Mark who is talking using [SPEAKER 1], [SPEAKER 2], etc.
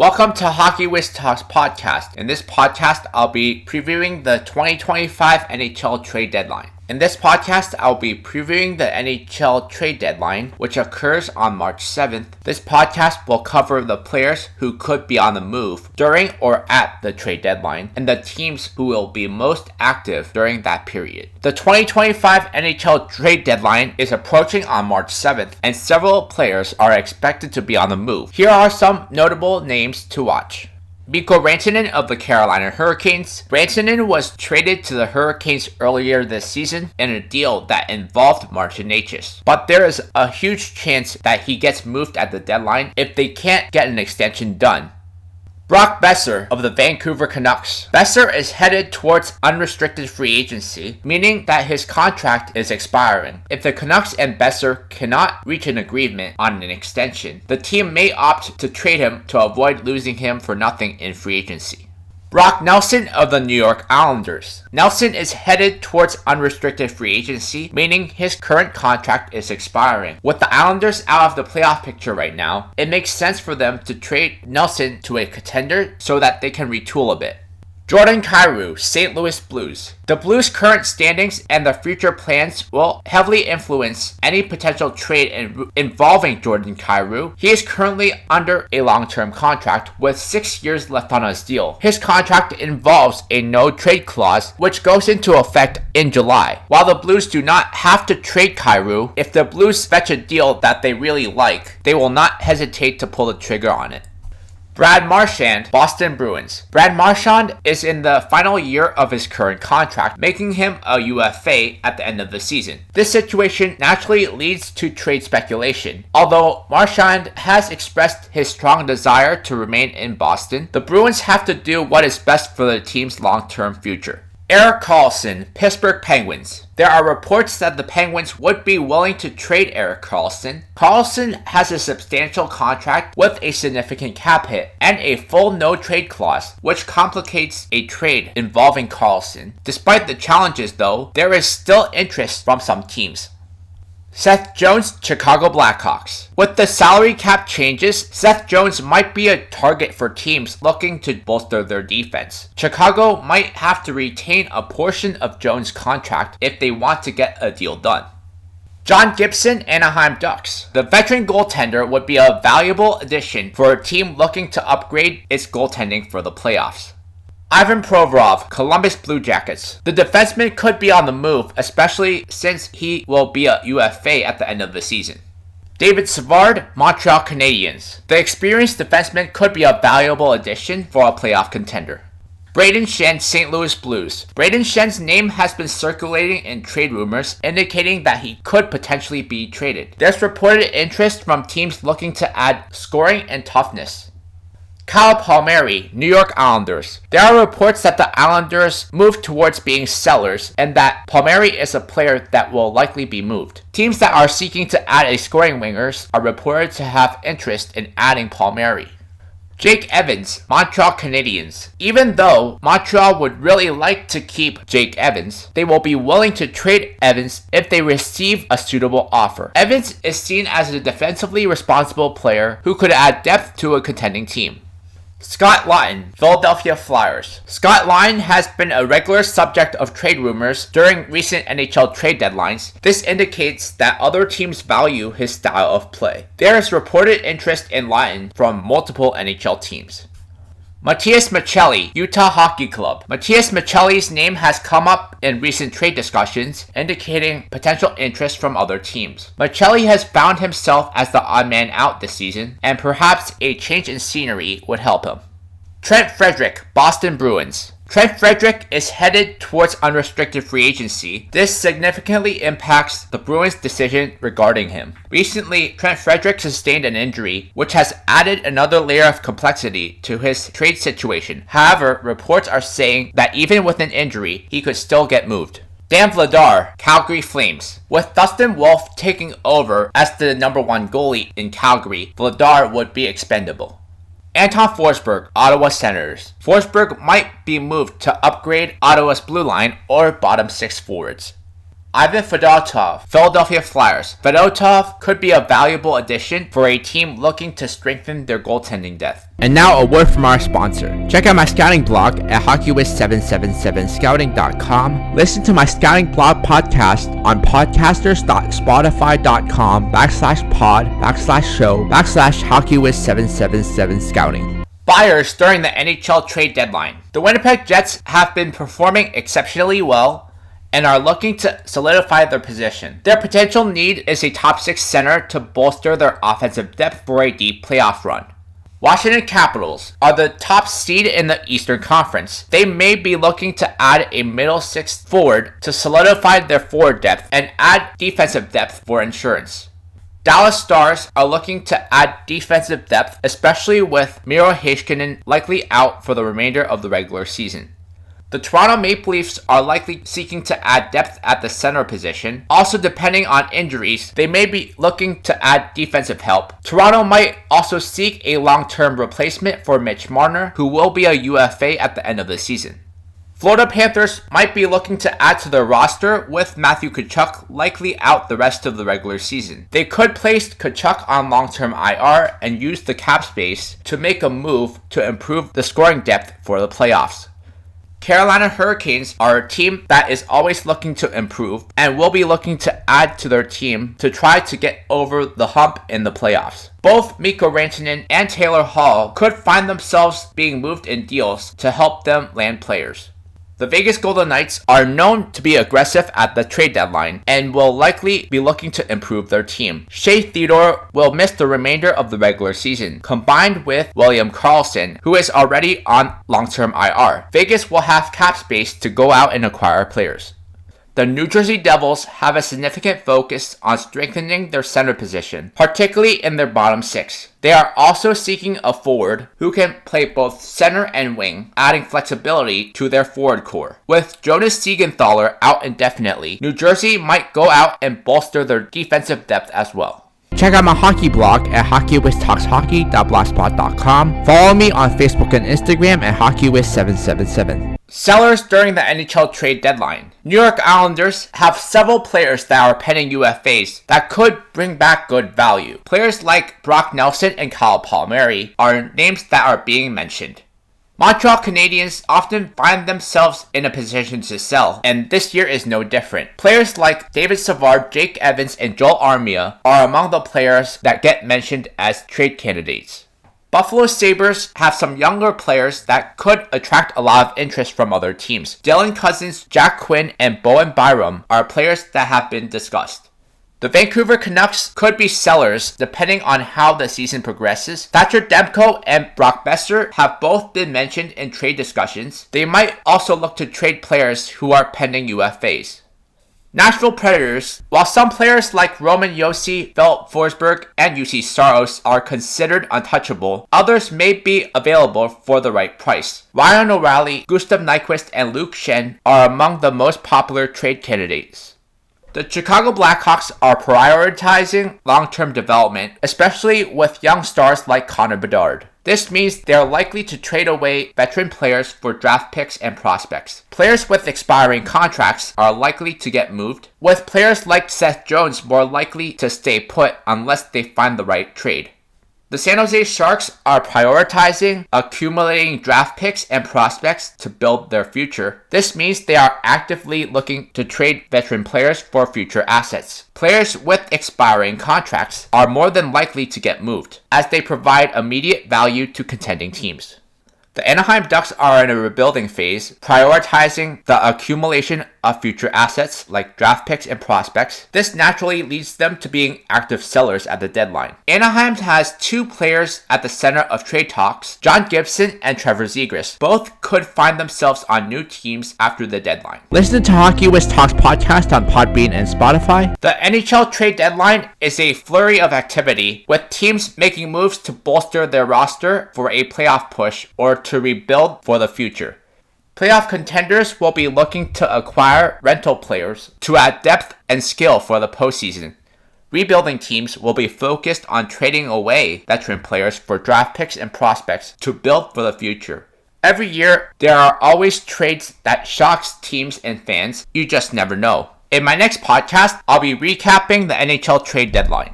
[SPEAKER 1] Welcome to Hockey Whiz Talks podcast. In this podcast, I'll be previewing the 2025 NHL Trade Deadline. In this podcast, I'll be previewing the NHL Trade Deadline, which occurs on March 7th. This podcast will cover the players who could be on the move during or at the trade deadline, and the teams who will be most active during that period. The 2025 NHL Trade Deadline is approaching on March 7th, and several players are expected to be on the move. Here are some notable names to watch. Mikko Rantanen of the Carolina Hurricanes. Rantanen was traded to the Hurricanes earlier this season in a deal that involved Martinez, but there is a huge chance that he gets moved at the deadline if they can't get an extension done. Brock Boeser of the Vancouver Canucks. Boeser is headed towards unrestricted free agency, meaning that his contract is expiring. If the Canucks and Boeser cannot reach an agreement on an extension, the team may opt to trade him to avoid losing him for nothing in free agency. Brock Nelson of the New York Islanders. Nelson is headed towards unrestricted free agency, meaning his current contract is expiring. With the Islanders out of the playoff picture right now, it makes sense for them to trade Nelson to a contender so that they can retool a bit. Jordan Kyrou, St. Louis Blues. The Blues' current standings and their future plans will heavily influence any potential trade involving Jordan Kyrou. He is currently under a long-term contract with 6 years left on his deal. His contract involves a no-trade clause, which goes into effect in July. While the Blues do not have to trade Kyrou, if the Blues fetch a deal that they really like, they will not hesitate to pull the trigger on it. Brad Marchand, Boston Bruins. Brad Marchand is in the final year of his current contract, making him a UFA at the end of the season. This situation naturally leads to trade speculation. Although Marchand has expressed his strong desire to remain in Boston, the Bruins have to do what is best for the team's long-term future. Erik Karlsson, Pittsburgh Penguins. There are reports that the Penguins would be willing to trade Erik Karlsson. Karlsson has a substantial contract with a significant cap hit and a full no-trade clause, which complicates a trade involving Karlsson. Despite the challenges though, there is still interest from some teams. Seth Jones, Chicago Blackhawks. With the salary cap changes, Seth Jones might be a target for teams looking to bolster their defense. Chicago might have to retain a portion of Jones' contract if they want to get a deal done. John Gibson, Anaheim Ducks. The veteran goaltender would be a valuable addition for a team looking to upgrade its goaltending for the playoffs. Ivan Provorov, Columbus Blue Jackets. The defenseman could be on the move, especially since he will be a UFA at the end of the season. David Savard, Montreal Canadiens. The experienced defenseman could be a valuable addition for a playoff contender. Brayden Schenn, St. Louis Blues. Brayden Schenn's name has been circulating in trade rumors, indicating that he could potentially be traded. There's reported interest from teams looking to add scoring and toughness. Kyle Palmieri, New York Islanders. There are reports that the Islanders move towards being sellers and that Palmieri is a player that will likely be moved. Teams that are seeking to add a scoring wingers are reported to have interest in adding Palmieri. Jake Evans, Montreal Canadiens. Even though Montreal would really like to keep Jake Evans, they will be willing to trade Evans if they receive a suitable offer. Evans is seen as a defensively responsible player who could add depth to a contending team. Scott Laughton, Philadelphia Flyers. Scott Laughton has been a regular subject of trade rumors during recent NHL trade deadlines. This indicates that other teams value his style of play. There is reported interest in Laughton from multiple NHL teams. Matias Maccelli, Utah Hockey Club. Matias Maccelli's name has come up in recent trade discussions, indicating potential interest from other teams. Maccelli has found himself as the odd man out this season, and perhaps a change in scenery would help him. Trent Frederic, Boston Bruins. Trent Frederic is headed towards unrestricted free agency. This significantly impacts the Bruins' decision regarding him. Recently, Trent Frederic sustained an injury, which has added another layer of complexity to his trade situation. However, reports are saying that even with an injury, he could still get moved. Dan Vladar, Calgary Flames. With Dustin Wolf taking over as the number one goalie in Calgary, Vladar would be expendable. Anton Forsberg, Ottawa Senators. Forsberg might be moved to upgrade Ottawa's blue line or bottom six forwards. Ivan Fedotov, Philadelphia Flyers. Fedotov could be a valuable addition for a team looking to strengthen their goaltending depth. And now a word from our sponsor. Check out my scouting blog at hockeywiz777scouting.com. Listen to my scouting blog podcast on podcasters.spotify.com/pod/show/hockeywiz777scouting. Buyers during the NHL trade deadline. The Winnipeg Jets have been performing exceptionally well and are looking to solidify their position. Their potential need is a top 6 center to bolster their offensive depth for a deep playoff run. Washington Capitals are the top seed in the Eastern Conference. They may be looking to add a middle 6 forward to solidify their forward depth and add defensive depth for insurance. Dallas Stars are looking to add defensive depth, especially with Miro Heiskanen likely out for the remainder of the regular season. The Toronto Maple Leafs are likely seeking to add depth at the center position. Also, depending on injuries, they may be looking to add defensive help. Toronto might also seek a long-term replacement for Mitch Marner, who will be a UFA at the end of the season. Florida Panthers might be looking to add to their roster with Matthew Tkachuk likely out the rest of the regular season. They could place Tkachuk on long-term IR and use the cap space to make a move to improve the scoring depth for the playoffs. Carolina Hurricanes are a team that is always looking to improve and will be looking to add to their team to try to get over the hump in the playoffs. Both Mikko Rantanen and Taylor Hall could find themselves being moved in deals to help them land players. The Vegas Golden Knights are known to be aggressive at the trade deadline and will likely be looking to improve their team. Shea Theodore will miss the remainder of the regular season, combined with William Karlsson, who is already on long-term IR. Vegas will have cap space to go out and acquire players. The New Jersey Devils have a significant focus on strengthening their center position, particularly in their bottom 6. They are also seeking a forward who can play both center and wing, adding flexibility to their forward core. With Jonas Siegenthaler out indefinitely, New Jersey might go out and bolster their defensive depth as well. Check out my hockey blog at hockeywiztalkshockey.blogspot.com. Follow me on Facebook and Instagram at hockeywiz777. Sellers during the NHL trade deadline. New York Islanders have several players that are pending UFAs that could bring back good value. Players like Brock Nelson and Kyle Palmieri are names that are being mentioned. Montreal Canadiens often find themselves in a position to sell, and this year is no different. Players like David Savard, Jake Evans, and Joel Armia are among the players that get mentioned as trade candidates. Buffalo Sabres have some younger players that could attract a lot of interest from other teams. Dylan Cousins, Jack Quinn, and Bowen Byram are players that have been discussed. The Vancouver Canucks could be sellers depending on how the season progresses. Thatcher Demko and Brock Besser have both been mentioned in trade discussions. They might also look to trade players who are pending UFAs. Nashville Predators. While some players like Roman Josi, Philip Forsberg, and UC Saros are considered untouchable, others may be available for the right price. Ryan O'Reilly, Gustav Nyquist, and Luke Shen are among the most popular trade candidates. The Chicago Blackhawks are prioritizing long-term development, especially with young stars like Connor Bedard. This means they are likely to trade away veteran players for draft picks and prospects. Players with expiring contracts are likely to get moved, with players like Seth Jones more likely to stay put unless they find the right trade. The San Jose Sharks are prioritizing accumulating draft picks and prospects to build their future. This means they are actively looking to trade veteran players for future assets. Players with expiring contracts are more than likely to get moved, as they provide immediate value to contending teams. The Anaheim Ducks are in a rebuilding phase, prioritizing the accumulation of future assets like draft picks and prospects. This naturally leads them to being active sellers at the deadline. Anaheim has 2 players at the center of trade talks, John Gibson and Trevor Zegras. Both could find themselves on new teams after the deadline. Listen to Hockey Wiz Talks podcast on Podbean and Spotify. The NHL Trade Deadline is a flurry of activity, with teams making moves to bolster their roster for a playoff push or to rebuild for the future. Playoff contenders will be looking to acquire rental players to add depth and skill for the postseason. Rebuilding teams will be focused on trading away veteran players for draft picks and prospects to build for the future. Every year, there are always trades that shocks teams and fans. You just never know. In my next podcast, I'll be recapping the NHL trade deadline.